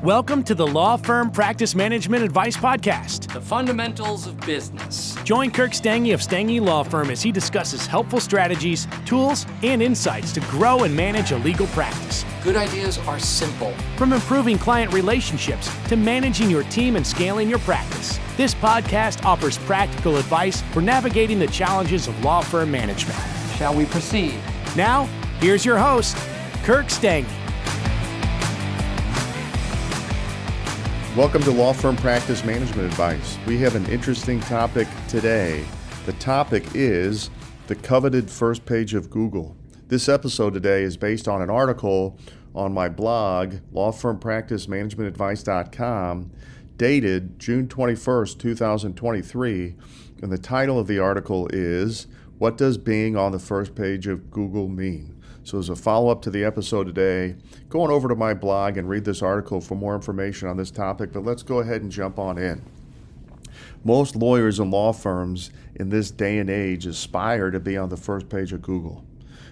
Welcome to the Law Firm Practice Management Advice Podcast. The fundamentals of business. Join Kirk Stange of Stange Law Firm as he discusses helpful strategies, tools, and insights to grow and manage a legal practice. Good ideas are simple. From improving client relationships to managing your team and scaling your practice, this podcast offers practical advice for navigating the challenges of law firm management. Shall we proceed? Now, here's your host, Kirk Stange. Welcome to Law Firm Practice Management Advice. We have an interesting topic today. The topic is the coveted first page of Google. This episode today is based on an article on my blog, lawfirmpracticemanagementadvice.com, dated June 21st, 2023, and the title of the article is, What Does Being on the First Page of Google Mean? So as a follow-up to the episode today, go on over to my blog and read this article for more information on this topic, but let's go ahead and jump on in. Most lawyers and law firms in this day and age aspire to be on the first page of Google.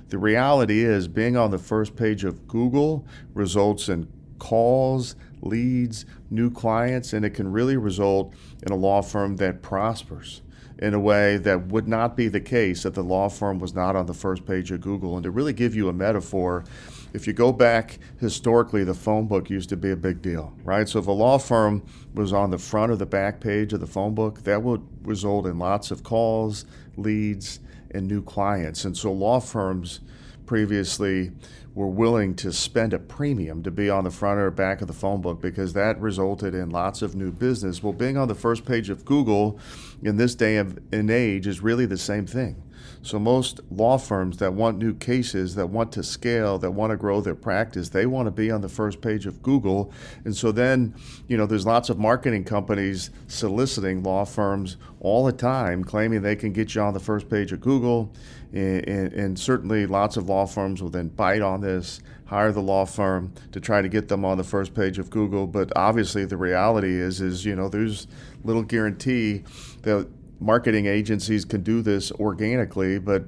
The reality is being on the first page of Google results in calls, leads, new clients, and it can really result in a law firm that prospers in a way that would not be the case if the law firm was not on the first page of Google. And to really give you a metaphor, if you go back historically, the phone book used to be a big deal, right? So if a law firm was on the front or the back page of the phone book, that would result in lots of calls, leads, and new clients. And so law firms previously were willing to spend a premium to be on the front or back of the phone book because that resulted in lots of new business. Well, being on the first page of Google in this day and age is really the same thing. So most law firms that want new cases, that want to scale, that want to grow their practice, they want to be on the first page of Google. And so then, there's lots of marketing companies soliciting law firms all the time, claiming they can get you on the first page of Google. And certainly lots of law firms will then bite on this, hire the law firm to try to get them on the first page of Google. But obviously the reality is there's little guarantee that marketing agencies can do this organically, but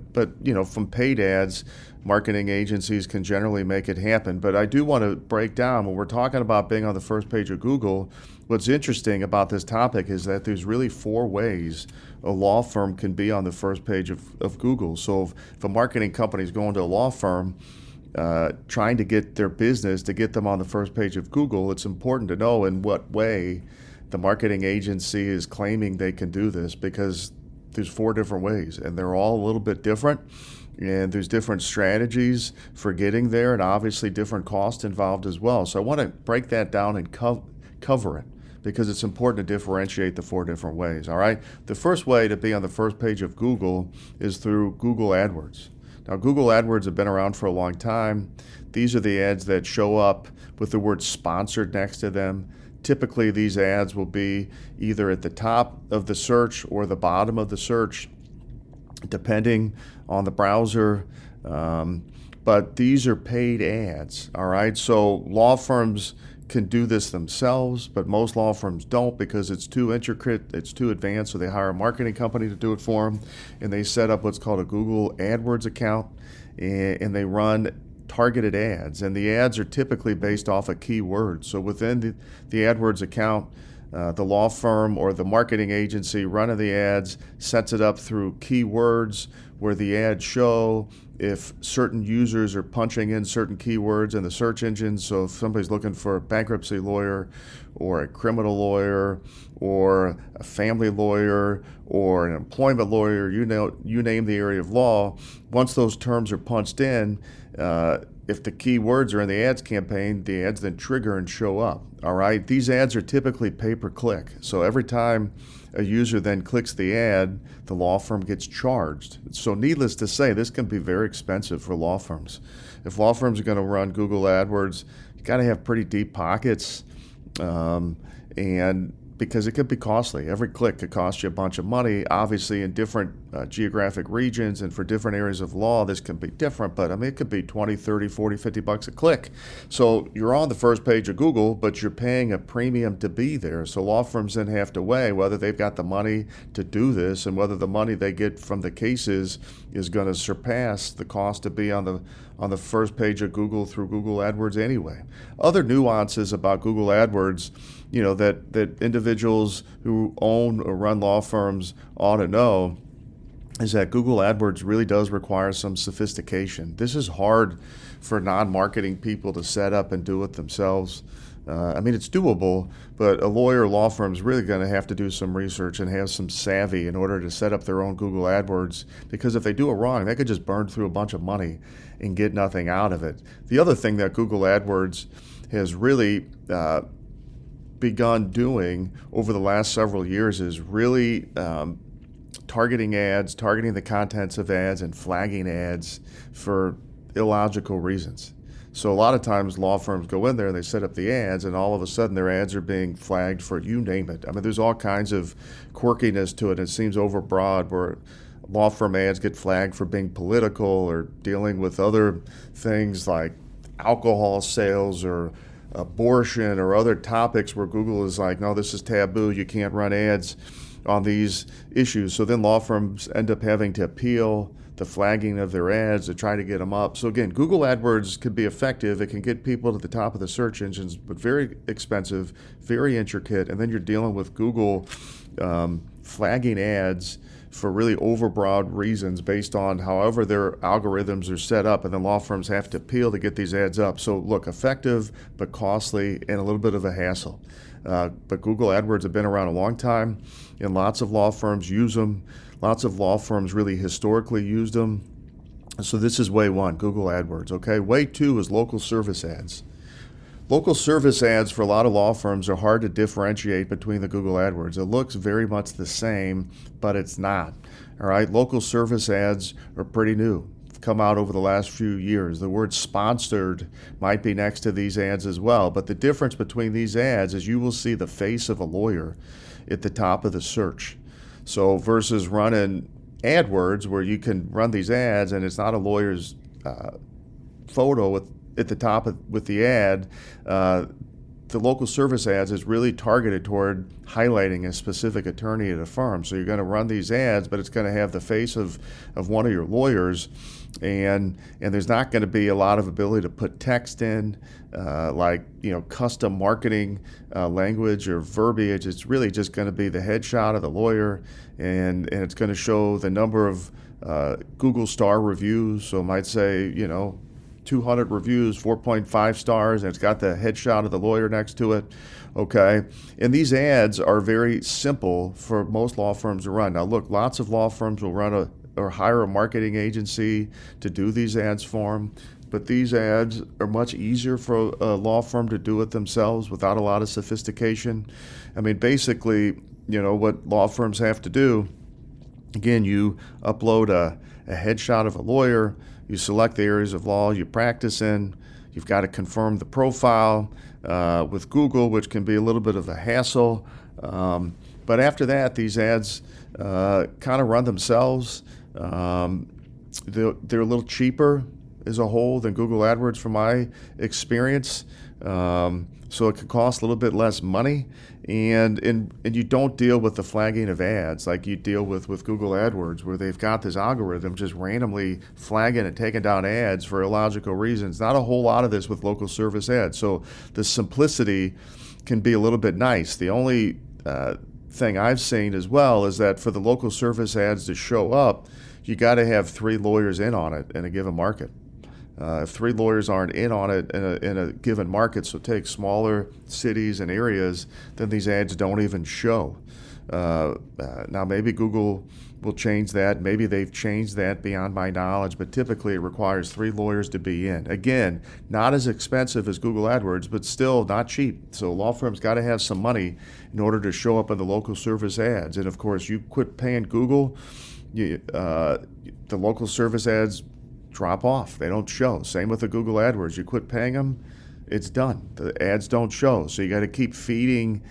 from paid ads, marketing agencies can generally make it happen. But I do want to break down, when we're talking about being on the first page of Google, what's interesting about this topic is that there's really 4 ways a law firm can be on the first page of Google. So if a marketing company is going to a law firm trying to get their business to get them on the first page of Google, it's important to know in what way the marketing agency is claiming they can do this, because there's 4 different ways and they're all a little bit different, and there's different strategies for getting there and obviously different costs involved as well. So I want to break that down and cover it because it's important to differentiate the 4 different ways. All right. The first way to be on the first page of Google is through Google AdWords. Now, Google AdWords have been around for a long time. These are the ads that show up with the word sponsored next to them. Typically, these ads will be either at the top of the search or the bottom of the search, depending on the browser. But these are paid ads, all right? So law firms can do this themselves, but most law firms don't because it's too intricate, it's too advanced, so they hire a marketing company to do it for them, and they set up what's called a Google AdWords account, and they run targeted ads, and the ads are typically based off a keyword. So within the AdWords account, the law firm or the marketing agency running the ads sets it up through keywords where the ads show if certain users are punching in certain keywords in the search engine. So if somebody's looking for a bankruptcy lawyer or a criminal lawyer or a family lawyer or an employment lawyer, you name the area of law, once those terms are punched in, if the keywords are in the ads campaign, the ads then trigger and show up. All right. These ads are typically pay-per-click. So every time a user then clicks the ad, the law firm gets charged. So needless to say, this can be very expensive for law firms. If law firms are going to run Google AdWords, you got to have pretty deep pockets, and because it could be costly. Every click could cost you a bunch of money. Obviously, in different geographic regions and for different areas of law, this can be different, but it could be 20, 30, 40, 50 bucks a click. So you're on the first page of Google, but you're paying a premium to be there. So law firms then have to weigh whether they've got the money to do this and whether the money they get from the cases is going to surpass the cost to be on on the first page of Google through Google AdWords anyway. Other nuances about Google AdWords, that individuals who own or run law firms ought to know is that Google AdWords really does require some sophistication. This is hard for non-marketing people to set up and do it themselves. It's doable, but a lawyer or law firm is really going to have to do some research and have some savvy in order to set up their own Google AdWords, because if they do it wrong, they could just burn through a bunch of money and get nothing out of it. The other thing that Google AdWords has really begun doing over the last several years is really targeting ads, targeting the contents of ads, and flagging ads for illogical reasons. So a lot of times law firms go in there and they set up the ads, and all of a sudden their ads are being flagged for you name it. There's all kinds of quirkiness to it. It seems overbroad, where law firm ads get flagged for being political or dealing with other things like alcohol sales or abortion or other topics where Google is like, no, this is taboo. You can't run ads on these issues. So then law firms end up having to appeal the flagging of their ads to try to get them up. So again, Google AdWords could be effective. It can get people to the top of the search engines, but very expensive, very intricate. And then you're dealing with Google flagging ads for really overbroad reasons based on however their algorithms are set up, and then law firms have to appeal to get these ads up. So look, effective but costly and a little bit of a hassle. But Google AdWords have been around a long time, and lots of law firms use them. Lots of law firms really historically used them. So this is way one, Google AdWords, okay? Way two is local service ads. Local service ads for a lot of law firms are hard to differentiate between the Google AdWords. It looks very much the same, but it's not, all right? Local service ads are pretty new, come out over the last few years. The word sponsored might be next to these ads as well, but the difference between these ads is you will see the face of a lawyer at the top of the search. So versus running AdWords where you can run these ads and it's not a lawyer's photo at the top with the ad, the local service ads is really targeted toward highlighting a specific attorney at a firm. So you're going to run these ads, but it's going to have the face of one of your lawyers, and there's not going to be a lot of ability to put text in, custom marketing language or verbiage. It's really just going to be the headshot of the lawyer, and it's going to show the number of Google star reviews. So it might say, 200 reviews, 4.5 stars, and it's got the headshot of the lawyer next to it, okay? And these ads are very simple for most law firms to run. Now look, lots of law firms will run or hire a marketing agency to do these ads for them, but these ads are much easier for a law firm to do it themselves without a lot of sophistication. Basically, what law firms have to do, again, you upload a headshot of a lawyer, you select the areas of law you practice in, you've got to confirm the profile with Google, which can be a little bit of a hassle. But after that, these ads kind of run themselves. They're a little cheaper as a whole than Google AdWords from my experience. So it could cost a little bit less money, and you don't deal with the flagging of ads like you deal with Google AdWords, where they've got this algorithm just randomly flagging and taking down ads for illogical reasons. Not a whole lot of this with local service ads. So the simplicity can be a little bit nice. The only thing I've seen as well is that for the local service ads to show up, you got to have 3 lawyers in on it in a given market. If 3 lawyers aren't in on it in a given market, so take smaller cities and areas, then these ads don't even show. Now maybe Google will change that. Maybe they've changed that beyond my knowledge, but typically it requires 3 lawyers to be in. Again, not as expensive as Google AdWords, but still not cheap. So law firms got to have some money in order to show up in the local service ads. And of course, you quit paying Google, the local service ads drop off. They don't show. Same with the Google AdWords. You quit paying them, it's done. The ads don't show. So you got to keep feeding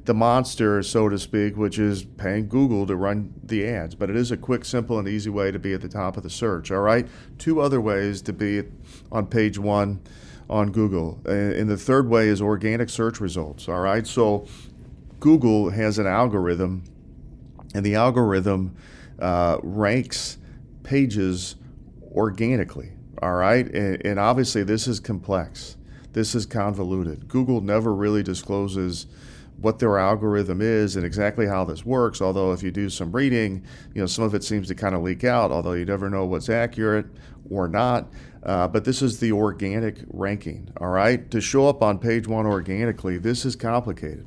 the monster, so to speak, which is paying Google to run the ads. But it is a quick, simple, and easy way to be at the top of the search, all right? 2 other ways to be on page 1 on Google. And the third way is organic search results, all right? So Google has an algorithm, and the algorithm ranks pages organically, all right? And obviously this is complex. This is convoluted. Google never really discloses what their algorithm is and exactly how this works, although if you do some reading, some of it seems to kind of leak out, although you never know what's accurate or not. But this is the organic ranking, all right? To show up on page one organically, this is complicated.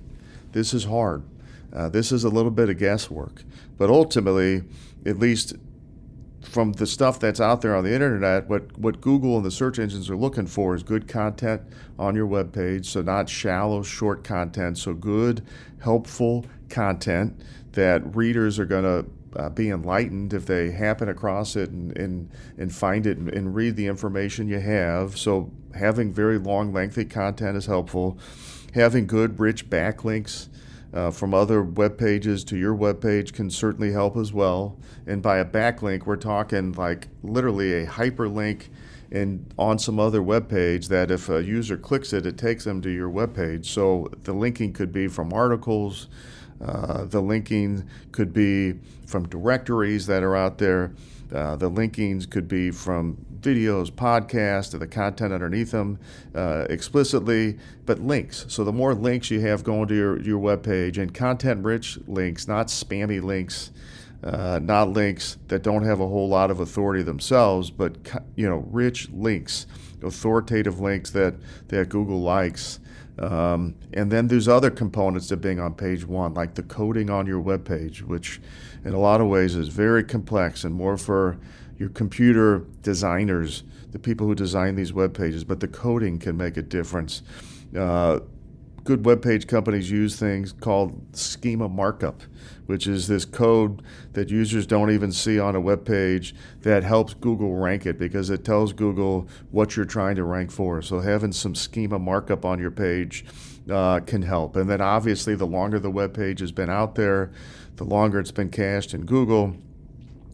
This is hard. This is a little bit of guesswork. But ultimately, at least from the stuff that's out there on the internet, what Google and the search engines are looking for is good content on your web page. So not shallow, short content. So good, helpful content that readers are going to be enlightened if they happen across it and find it and read the information you have. So having very long, lengthy content is helpful. Having good, rich backlinks from other web pages to your web page can certainly help as well. And by a backlink, we're talking like literally a hyperlink on some other web page that if a user clicks it, it takes them to your web page. So the linking could be from articles. The linking could be from directories that are out there. The linkings could be from videos, podcasts, the content underneath them explicitly, but links. So the more links you have going to your web page, and content-rich links, not spammy links, not links that don't have a whole lot of authority themselves, but rich links, authoritative links that Google likes. And then there's other components to being on page one, like the coding on your web page, which in a lot of ways is very complex and more for your computer designers, the people who design these web pages, but the coding can make a difference. Good web page companies use things called schema markup, which is this code that users don't even see on a web page that helps Google rank it because it tells Google what you're trying to rank for. So having some schema markup on your page can help. And then obviously the longer the web page has been out there, the longer it's been cached in Google,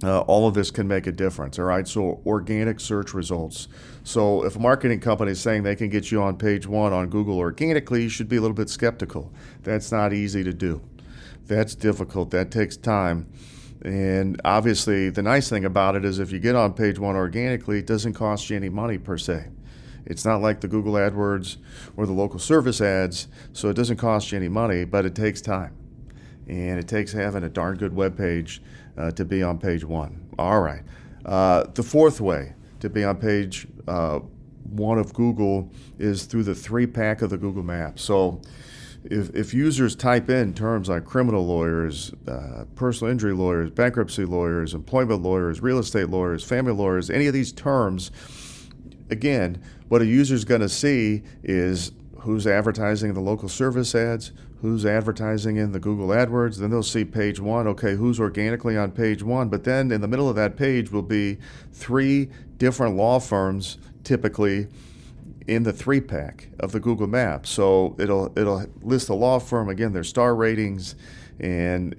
all of this can make a difference, all right? So organic search results. So if a marketing company is saying they can get you on page one on Google organically, you should be a little bit skeptical. That's not easy to do. That's difficult. That takes time. And obviously, the nice thing about it is if you get on page one organically, it doesn't cost you any money per se. It's not like the Google AdWords or the local service ads, so it doesn't cost you any money, but it takes time. And it takes having a darn good web page to be on page one. All right. The fourth way to be on page one of Google is through the 3-pack of the Google Maps. So if users type in terms like criminal lawyers, personal injury lawyers, bankruptcy lawyers, employment lawyers, real estate lawyers, family lawyers, any of these terms, again, what a user's going to see is who's advertising in the local service ads, who's advertising in the Google AdWords. Then they'll see page one, okay, who's organically on page one. But then in the middle of that page will be 3 different law firms, typically in the 3-pack of the Google Maps. So it'll list the law firm, again, their star ratings, and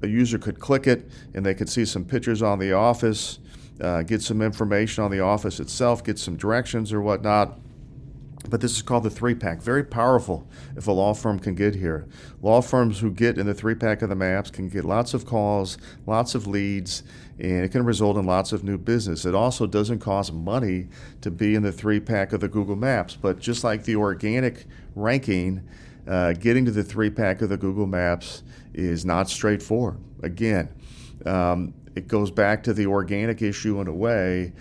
a user could click it and they could see some pictures on the office, get some information on the office itself, get some directions or whatnot. But this is called the 3-pack. Very powerful if a law firm can get here. Law firms who get in the 3-pack of the maps can get lots of calls, lots of leads, and it can result in lots of new business. It also doesn't cost money to be in the 3-pack of the Google Maps. But just like the organic ranking, getting to the 3-pack of the Google Maps is not straightforward. Again, it goes back to the organic issue in a way,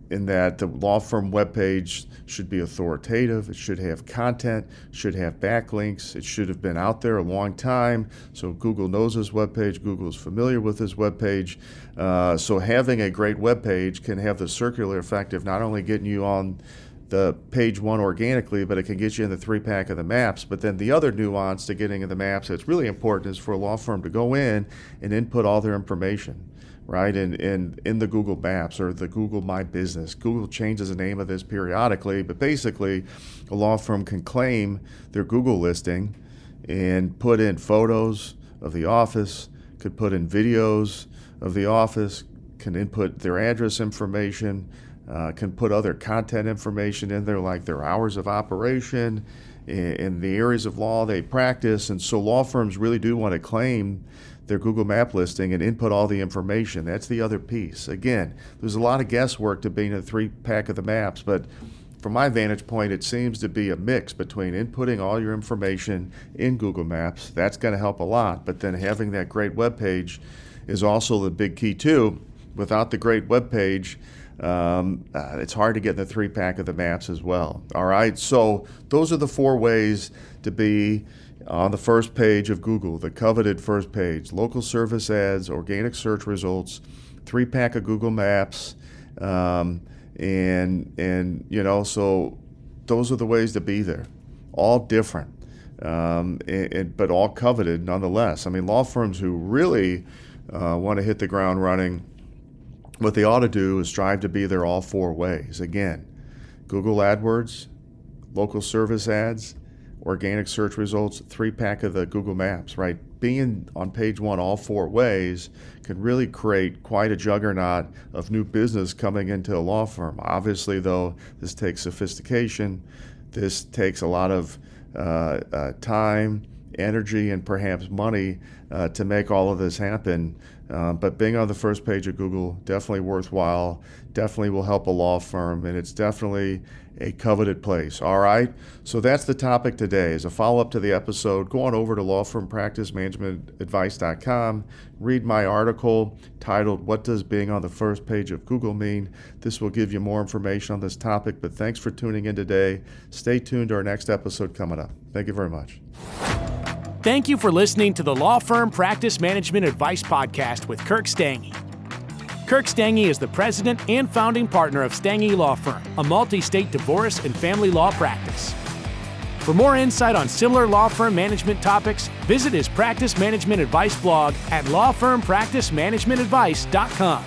in that the law firm webpage should be authoritative, it should have content, should have backlinks, it should have been out there a long time, so Google knows his webpage, Google is familiar with his webpage. So having a great webpage can have the circular effect of not only getting you on the page one organically, but it can get you in the 3-pack of the maps. But then the other nuance to getting in the maps that's really important is for a law firm to go in and input all their information, right? In the Google Maps or the Google My Business. Google changes the name of this periodically, but basically a law firm can claim their Google listing and put in photos of the office, could put in videos of the office, can input their address information, can put other content information in there like their hours of operation and the areas of law they practice. And so law firms really do want to claim their Google Map listing and input all the information. That's the other piece. Again, there's a lot of guesswork to being a 3-pack of the maps, but from my vantage point, it seems to be a mix between inputting all your information in Google Maps. That's going to help a lot, but then having that great web page is also the big key too. Without the great web page, it's hard to get in the 3-pack of the maps as well. All right, so those are the 4 ways to be on the first page of Google, the coveted first page: local service ads, organic search results, 3-pack of Google Maps, and so those are the ways to be there. All different, but all coveted nonetheless. I mean, law firms who really want to hit the ground running, what they ought to do is strive to be there all 4 ways. Again, Google AdWords, local service ads, organic search results, 3-pack of the Google Maps, right? Being on page 1 all 4 ways can really create quite a juggernaut of new business coming into a law firm. Obviously, though, this takes sophistication. This takes a lot of time, energy, and perhaps money to make all of this happen. But being on the first page of Google, definitely worthwhile, definitely will help a law firm, and it's definitely a coveted place. All right, so that's the topic today. As a follow-up to the episode, go on over to lawfirmpracticemanagementadvice.com, read my article titled, "What Does Being on the First Page of Google Mean?" This will give you more information on this topic, but thanks for tuning in today. Stay tuned to our next episode coming up. Thank you very much. Thank you for listening to the Law Firm Practice Management Advice Podcast with Kirk Stange. Kirk Stange is the president and founding partner of Stange Law Firm, a multi-state divorce and family law practice. For more insight on similar law firm management topics, visit his practice management advice blog at lawfirmpracticemanagementadvice.com.